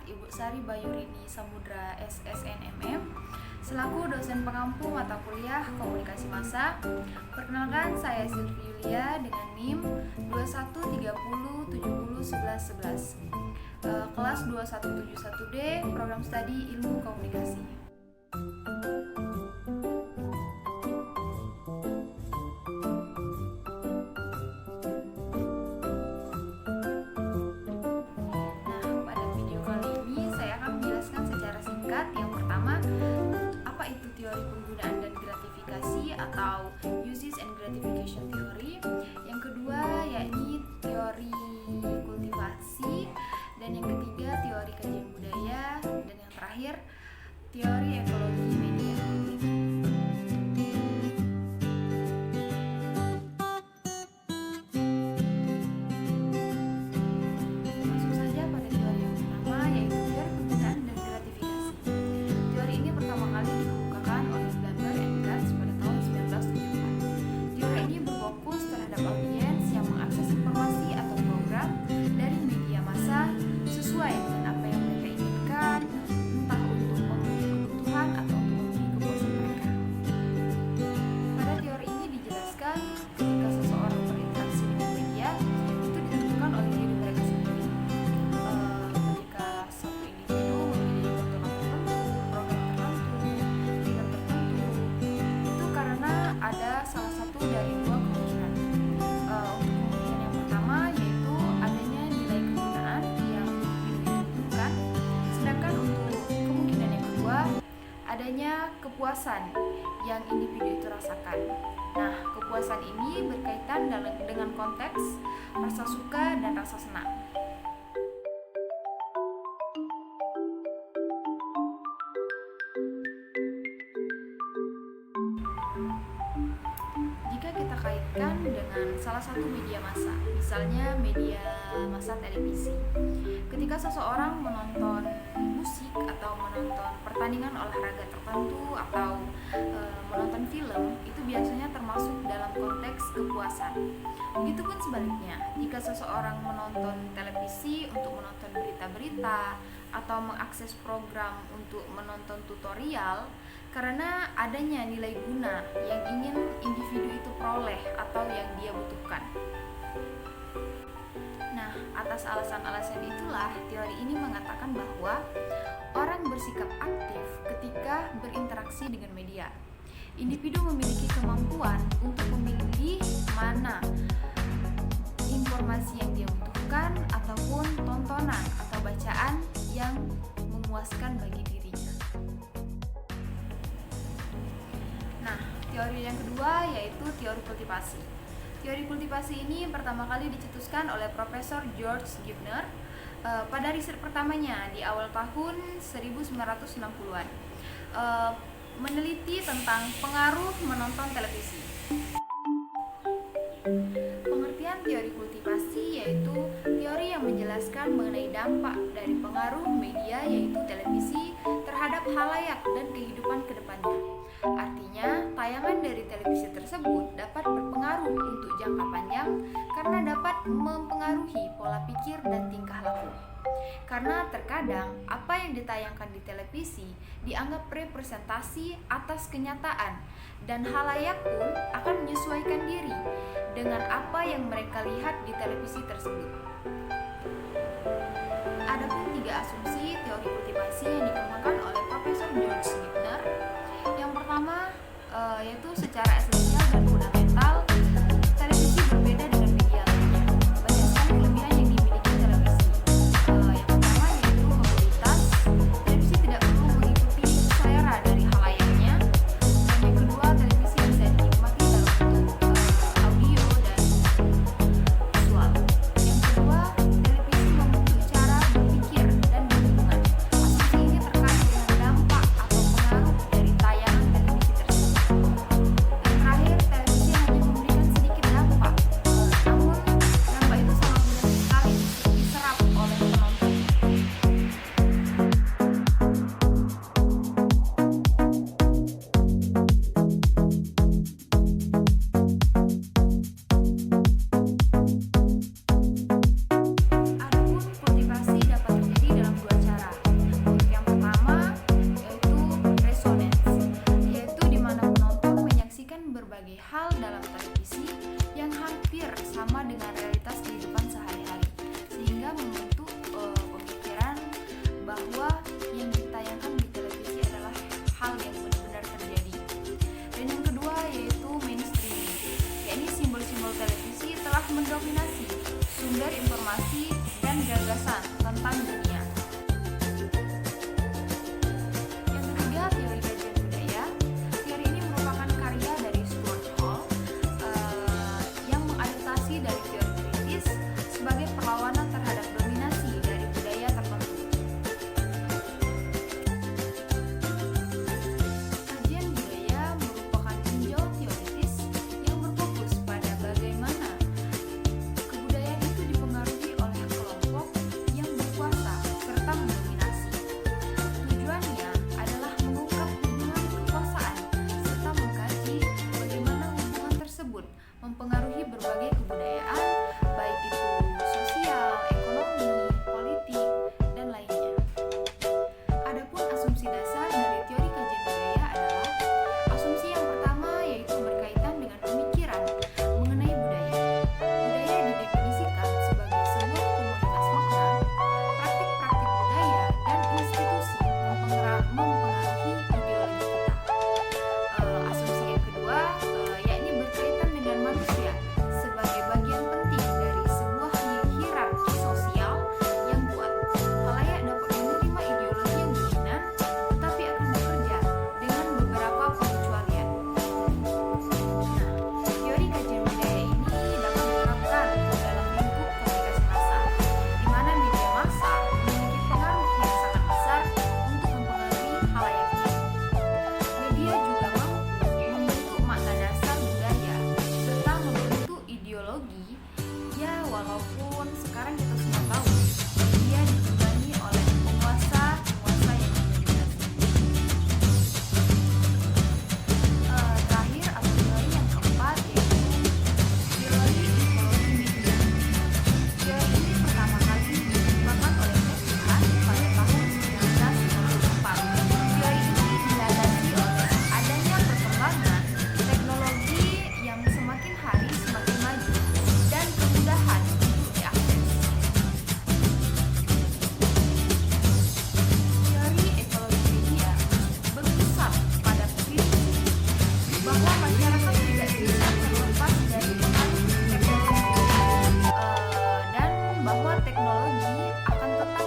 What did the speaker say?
Ibu Sari Bayurini Samudra SSNMM selaku dosen pengampu mata kuliah Komunikasi Massa. Perkenalkan, saya Sylvie Yulia dengan NIM 2130701111, kelas 2171D, program studi Ilmu Komunikasi. Yang pertama, apa itu teori penggunaan dan gratifikasi atau uses and gratification theory. Yang kedua yakni teori kultivasi, dan yang ketiga teori kajian budaya, dan yang terakhir teori ekologi media. Masuk saja pada teori yang pertama, yaitu teori penggunaan dan gratifikasi. Teori ini pertama kali dikemukakan oleh Blaber and Katz pada tahun 1974. Teori ini berfokus terhadap audiens yang mengakses informasi atau program dari media massa sesuai dengan apa yang mereka inginkan, entah untuk memenuhi kebutuhan atau untuk memenuhi kepuasan mereka. Pada teori ini dijelaskan ketika seseorang berinteraksi dengan media, itu ditentukan oleh diri mereka sendiri. Ketika satu individu memilih tontonan tertentu, program tertentu, film tertentu, itu karena ada salah satu dari dua kemungkinan. Untuk kemungkinan yang pertama yaitu adanya nilai kegunaan yang individu itu butuhkan, sedangkan untuk kemungkinan yang kedua adanya kepuasan yang individu itu rasakan. Nah, kepuasan ini berkaitan dengan konteks rasa suka dan rasa senang. Jika kita kaitkan dengan salah satu media massa, misalnya media massa televisi, ketika seseorang menonton musik atau menonton pertandingan olahraga tertentu atau menonton film, itu biasanya termasuk dalam konteks kepuasan. Begitupun sebaliknya, jika seseorang menonton televisi untuk menonton berita-berita atau mengakses program untuk menonton tutorial karena adanya nilai guna yang ingin individu itu peroleh atau yang dia butuhkan. Nah, atas alasan-alasan itulah teori ini mengatakan bahwa orang bersikap aktif ketika berinteraksi dengan media. Individu memiliki kemampuan untuk memilih mana informasi yang dia butuhkan ataupun tontonan atau bacaan yang memuaskan bagi dirinya. Nah, teori yang kedua yaitu teori kultivasi. Teori kultivasi ini pertama kali dicetuskan oleh Profesor George Gibner pada riset pertamanya di awal tahun 1960-an, meneliti tentang pengaruh menonton televisi. Pengertian teori kultivasi yaitu teori yang menjelaskan mengenai dampak dari pengaruh media yaitu televisi terhadap halayak dan kehidupan kedepannya. Artinya, tayangan dari televisi tersebut dapat berpengaruh untuk jangka panjang karena dapat mempengaruhi pola pikir dan tingkah laku. Karena terkadang apa yang ditayangkan di televisi dianggap representasi atas kenyataan dan halayak pun akan menyesuaikan diri dengan apa yang mereka lihat di televisi tersebut. Adapun 3 asumsi teori kultivasi yang dikembangkan oleh Profesor George Gibner. Yang pertama yaitu secara esensial dan fundamental, televisi berbeda dengan media lainnya berdasarkan kelebihan yang dimiliki televisi. Yang pertama yaitu mobilitas. Televisi tidak perlu mengikuti selera dari halayaknya. Dan yang kedua, televisi bisa dinikmati dalam bentuk audio dan visual. Yang kedua, televisi membentuk cara berpikir dan dan gagasan tentang dunia. Yang ketiga, teori kajian budaya. Teori ini merupakan karya dari Stuart Hall yang mengadaptasi dari teori kritis sebagai perlawanan terhadap dominasi dari budaya tertentu. Kajian budaya merupakan tinjau teoritis yang berfokus pada bagaimana kebudayaan itu dipengaruhi oleh kelompok yang berkuasa serta mendominasi. Tujuannya adalah mengungkap hubungan kekuasaan serta mengkaji bagaimana hubungan tersebut mempengaruhi berbagai kebudayaan, baik itu sosial, ekonomi, politik, dan lainnya. Adapun asumsi dasar dari teori kajian budaya adalah asumsi yang pertama, yaitu berkaitan dengan pemikiran mengenai budaya. Budaya didefinisikan sebagai sebuah komunitas makna, praktik-praktik budaya, dan institusi mempengaruhi ideologi kita. Asumsi yang kedua, yakni berkaitan dengan manusia sebagai bagian penting dari sebuah hierarki sosial yang kuat. Khalayak dapat menerima ideologi yang dominan, tetapi akan bekerja dengan beberapa pengecualian. Teori kajian budaya ini dapat diterapkan dalam lingkup komunikasi massa, di mana media massa memiliki pengaruh yang sangat besar untuk mempengaruhi khalayaknya. Media juga mampu membentuk makna dasar budaya serta membentuk ideologi. Ya, walaupun sekarang kita semua tahu media ditunggangi oleh penguasa yang mendominasi. Terakhir atau teori yang keempat yaitu teori ekologi media. Teori ini pertama kali dikembangkan oleh Nesbitt pada tahun 1994. Teori ini dilandasi oleh adanya perkembangan teknologi yang semakin hari semakin maju dan kemudahan untuk diakses. Teori ekologi media berkisar pada prinsip bahwa masyarakat tidak bisa terlepas dari pengaruh teknologi dan bahwa teknologi akan tetap